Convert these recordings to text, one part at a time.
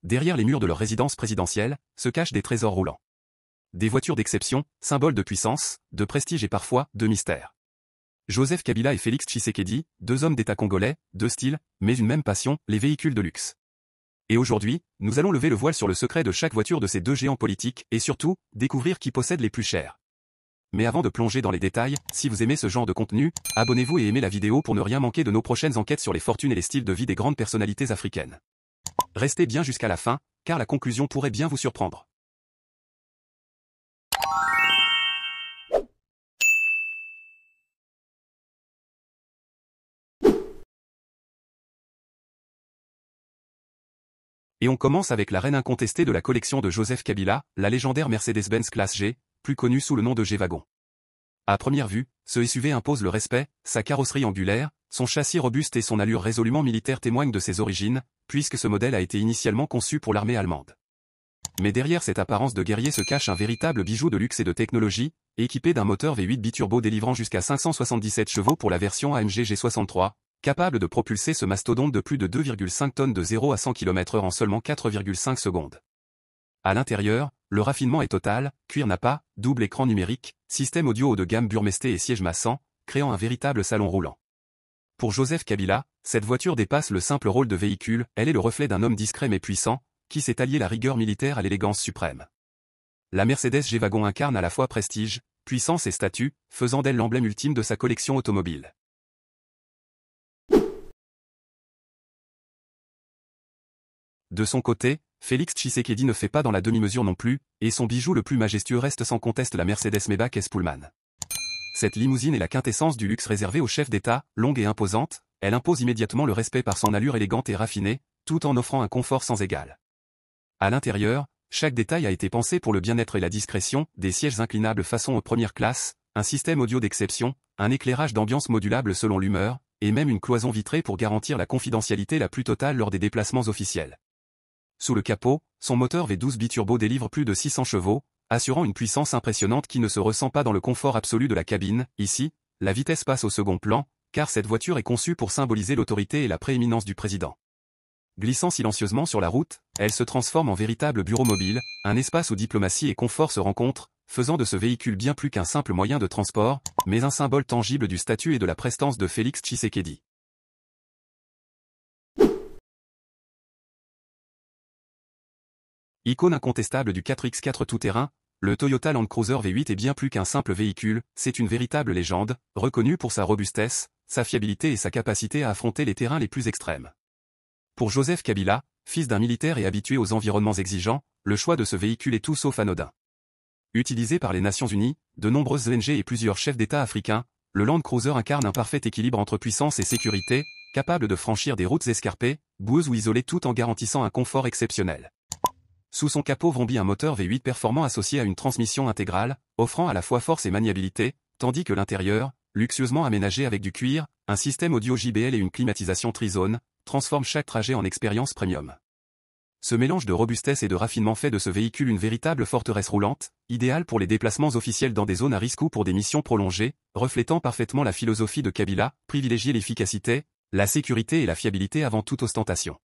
derrière les murs de leur résidence présidentielle, se cachent des trésors roulants. Des voitures d'exception, symboles de puissance, de prestige et parfois, de mystère. Joseph Kabila et Félix Tshisekedi, deux hommes d'État congolais, deux styles, mais une même passion, les véhicules de luxe. Et aujourd'hui, nous allons lever le voile sur le secret de chaque voiture de ces deux géants politiques et surtout, découvrir qui possède les plus chers. Mais avant de plonger dans les détails, si vous aimez ce genre de contenu, abonnez-vous et aimez la vidéo pour ne rien manquer de nos prochaines enquêtes sur les fortunes et les styles de vie des grandes personnalités africaines. Restez bien jusqu'à la fin, car la conclusion pourrait bien vous surprendre. Et on commence avec la reine incontestée de la collection de Joseph Kabila, la légendaire Mercedes-Benz classe G, plus connue sous le nom de G-Wagon. À première vue, ce SUV impose le respect, sa carrosserie angulaire, son châssis robuste et son allure résolument militaire témoignent de ses origines, puisque ce modèle a été initialement conçu pour l'armée allemande. Mais derrière cette apparence de guerrier se cache un véritable bijou de luxe et de technologie, équipé d'un moteur V8 biturbo délivrant jusqu'à 577 chevaux pour la version AMG G63, capable de propulser ce mastodonte de plus de 2,5 tonnes de 0 à 100 km/h en seulement 4,5 secondes. À l'intérieur, le raffinement est total, cuir Nappa, double écran numérique, système audio haut de gamme Burmester et siège massant, créant un véritable salon roulant. Pour Joseph Kabila, cette voiture dépasse le simple rôle de véhicule, elle est le reflet d'un homme discret mais puissant, qui s'est allié la rigueur militaire à l'élégance suprême. La Mercedes G-Wagon incarne à la fois prestige, puissance et statut, faisant d'elle l'emblème ultime de sa collection automobile. De son côté, Félix Tshisekedi ne fait pas dans la demi-mesure non plus, et son bijou le plus majestueux reste sans conteste la Mercedes Maybach S-Pullman. Cette limousine est la quintessence du luxe réservé aux chefs d'État, longue et imposante, elle impose immédiatement le respect par son allure élégante et raffinée, tout en offrant un confort sans égal. À l'intérieur, chaque détail a été pensé pour le bien-être et la discrétion, des sièges inclinables façon première classe, un système audio d'exception, un éclairage d'ambiance modulable selon l'humeur, et même une cloison vitrée pour garantir la confidentialité la plus totale lors des déplacements officiels. Sous le capot, son moteur V12 biturbo délivre plus de 600 chevaux, assurant une puissance impressionnante qui ne se ressent pas dans le confort absolu de la cabine. Ici, la vitesse passe au second plan, car cette voiture est conçue pour symboliser l'autorité et la prééminence du président. Glissant silencieusement sur la route, elle se transforme en véritable bureau mobile, un espace où diplomatie et confort se rencontrent, faisant de ce véhicule bien plus qu'un simple moyen de transport, mais un symbole tangible du statut et de la prestance de Félix Tshisekedi. Icône incontestable du 4x4 tout-terrain, le Toyota Land Cruiser V8 est bien plus qu'un simple véhicule, c'est une véritable légende, reconnue pour sa robustesse, sa fiabilité et sa capacité à affronter les terrains les plus extrêmes. Pour Joseph Kabila, fils d'un militaire et habitué aux environnements exigeants, le choix de ce véhicule est tout sauf anodin. Utilisé par les Nations Unies, de nombreuses ONG et plusieurs chefs d'État africains, le Land Cruiser incarne un parfait équilibre entre puissance et sécurité, capable de franchir des routes escarpées, boueuses ou isolées tout en garantissant un confort exceptionnel. Sous son capot vrombit un moteur V8 performant associé à une transmission intégrale, offrant à la fois force et maniabilité, tandis que l'intérieur, luxueusement aménagé avec du cuir, un système audio JBL et une climatisation trizone, transforme chaque trajet en expérience premium. Ce mélange de robustesse et de raffinement fait de ce véhicule une véritable forteresse roulante, idéale pour les déplacements officiels dans des zones à risque ou pour des missions prolongées, reflétant parfaitement la philosophie de Kabila, privilégier l'efficacité, la sécurité et la fiabilité avant toute ostentation.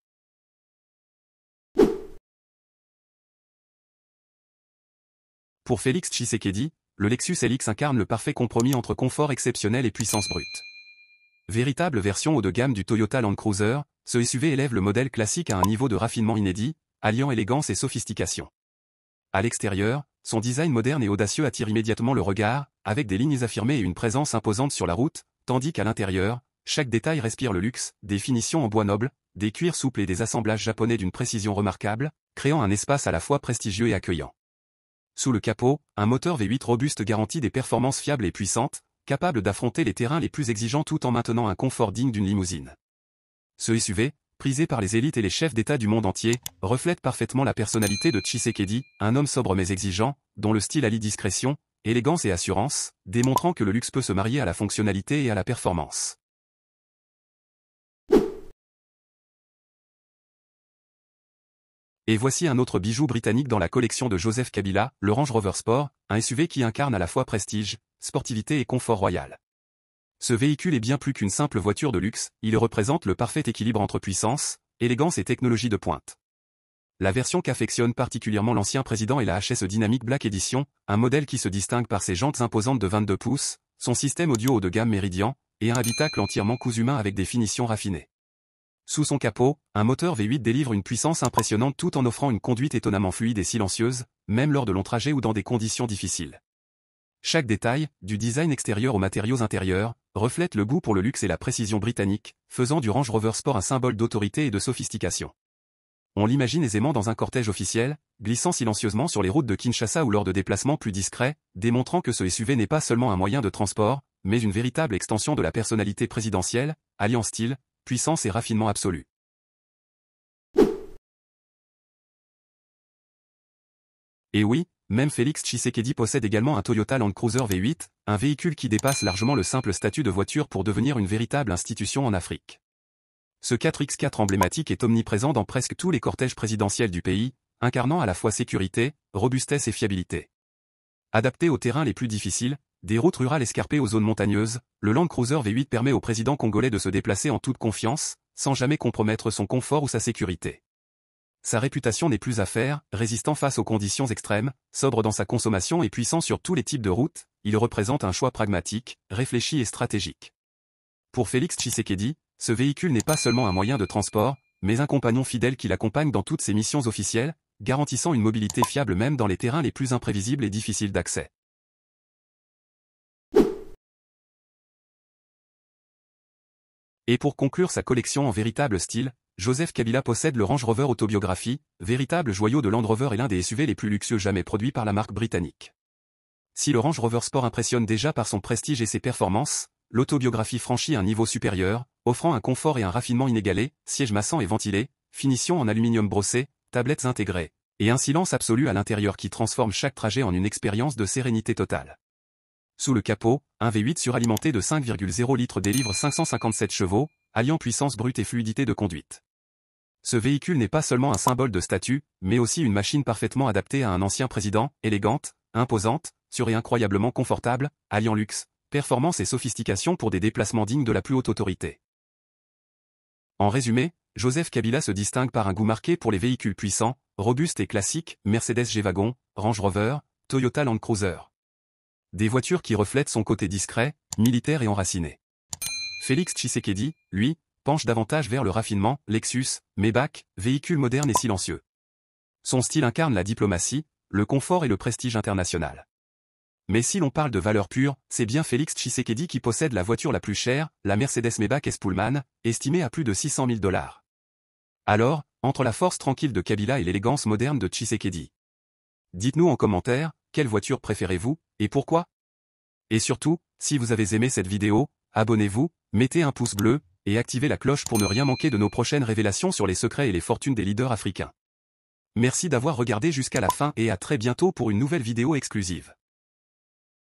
Pour Félix Tshisekedi, le Lexus LX incarne le parfait compromis entre confort exceptionnel et puissance brute. Véritable version haut de gamme du Toyota Land Cruiser, ce SUV élève le modèle classique à un niveau de raffinement inédit, alliant élégance et sophistication. À l'extérieur, son design moderne et audacieux attire immédiatement le regard, avec des lignes affirmées et une présence imposante sur la route, tandis qu'à l'intérieur, chaque détail respire le luxe, des finitions en bois noble, des cuirs souples et des assemblages japonais d'une précision remarquable, créant un espace à la fois prestigieux et accueillant. Sous le capot, un moteur V8 robuste garantit des performances fiables et puissantes, capable d'affronter les terrains les plus exigeants tout en maintenant un confort digne d'une limousine. Ce SUV, prisé par les élites et les chefs d'État du monde entier, reflète parfaitement la personnalité de Tshisekedi, un homme sobre mais exigeant, dont le style allie discrétion, élégance et assurance, démontrant que le luxe peut se marier à la fonctionnalité et à la performance. Et voici un autre bijou britannique dans la collection de Joseph Kabila, le Range Rover Sport, un SUV qui incarne à la fois prestige, sportivité et confort royal. Ce véhicule est bien plus qu'une simple voiture de luxe, il représente le parfait équilibre entre puissance, élégance et technologie de pointe. la version qu'affectionne particulièrement l'ancien président est la HS Dynamic Black Edition, un modèle qui se distingue par ses jantes imposantes de 22 pouces, son système audio haut de gamme Meridian, et un habitacle entièrement cousu main avec des finitions raffinées. Sous son capot, un moteur V8 délivre une puissance impressionnante tout en offrant une conduite étonnamment fluide et silencieuse, même lors de longs trajets ou dans des conditions difficiles. Chaque détail, du design extérieur aux matériaux intérieurs, reflète le goût pour le luxe et la précision britannique, faisant du Range Rover Sport un symbole d'autorité et de sophistication. On l'imagine aisément dans un cortège officiel, glissant silencieusement sur les routes de Kinshasa ou lors de déplacements plus discrets, démontrant que ce SUV n'est pas seulement un moyen de transport, mais une véritable extension de la personnalité présidentielle, alliant style, puissance et raffinement absolu. Et oui, même Félix Tshisekedi possède également un Toyota Land Cruiser V8, un véhicule qui dépasse largement le simple statut de voiture pour devenir une véritable institution en Afrique. Ce 4x4 emblématique est omniprésent dans presque tous les cortèges présidentiels du pays, incarnant à la fois sécurité, robustesse et fiabilité. Adapté aux terrains les plus difficiles, des routes rurales escarpées aux zones montagneuses, le Land Cruiser V8 permet au président congolais de se déplacer en toute confiance, sans jamais compromettre son confort ou sa sécurité. Sa réputation n'est plus à faire, résistant face aux conditions extrêmes, sobre dans sa consommation et puissant sur tous les types de routes, il représente un choix pragmatique, réfléchi et stratégique. Pour Félix Tshisekedi, ce véhicule n'est pas seulement un moyen de transport, mais un compagnon fidèle qui l'accompagne dans toutes ses missions officielles, garantissant une mobilité fiable même dans les terrains les plus imprévisibles et difficiles d'accès. Et pour conclure sa collection en véritable style, Joseph Kabila possède le Range Rover Autobiographie, véritable joyau de Land Rover et l'un des SUV les plus luxueux jamais produits par la marque britannique. Si le Range Rover Sport impressionne déjà par son prestige et ses performances, l'autobiographie franchit un niveau supérieur, offrant un confort et un raffinement inégalés, sièges massants et ventilés, finition en aluminium brossé, tablettes intégrées, et un silence absolu à l'intérieur qui transforme chaque trajet en une expérience de sérénité totale. Sous le capot, un V8 suralimenté de 5,0 litres délivre 557 chevaux, alliant puissance brute et fluidité de conduite. Ce véhicule n'est pas seulement un symbole de statut, mais aussi une machine parfaitement adaptée à un ancien président, élégante, imposante, sûre et incroyablement confortable, alliant luxe, performance et sophistication pour des déplacements dignes de la plus haute autorité. En résumé, Joseph Kabila se distingue par un goût marqué pour les véhicules puissants, robustes et classiques, Mercedes G-Wagon, Range Rover, Toyota Land Cruiser. Des voitures qui reflètent son côté discret, militaire et enraciné. Félix Tshisekedi, lui, penche davantage vers le raffinement, Lexus, Maybach, véhicule moderne et silencieux. Son style incarne la diplomatie, le confort et le prestige international. Mais si l'on parle de valeur pure, c'est bien Félix Tshisekedi qui possède la voiture la plus chère, la Mercedes Maybach S-Pullman, estimée à plus de 600 000 $. Alors, entre la force tranquille de Kabila et l'élégance moderne de Tshisekedi. Dites-nous en commentaire, quelle voiture préférez-vous, et pourquoi? Et surtout, si vous avez aimé cette vidéo, abonnez-vous, mettez un pouce bleu, et activez la cloche pour ne rien manquer de nos prochaines révélations sur les secrets et les fortunes des leaders africains. Merci d'avoir regardé jusqu'à la fin et à très bientôt pour une nouvelle vidéo exclusive.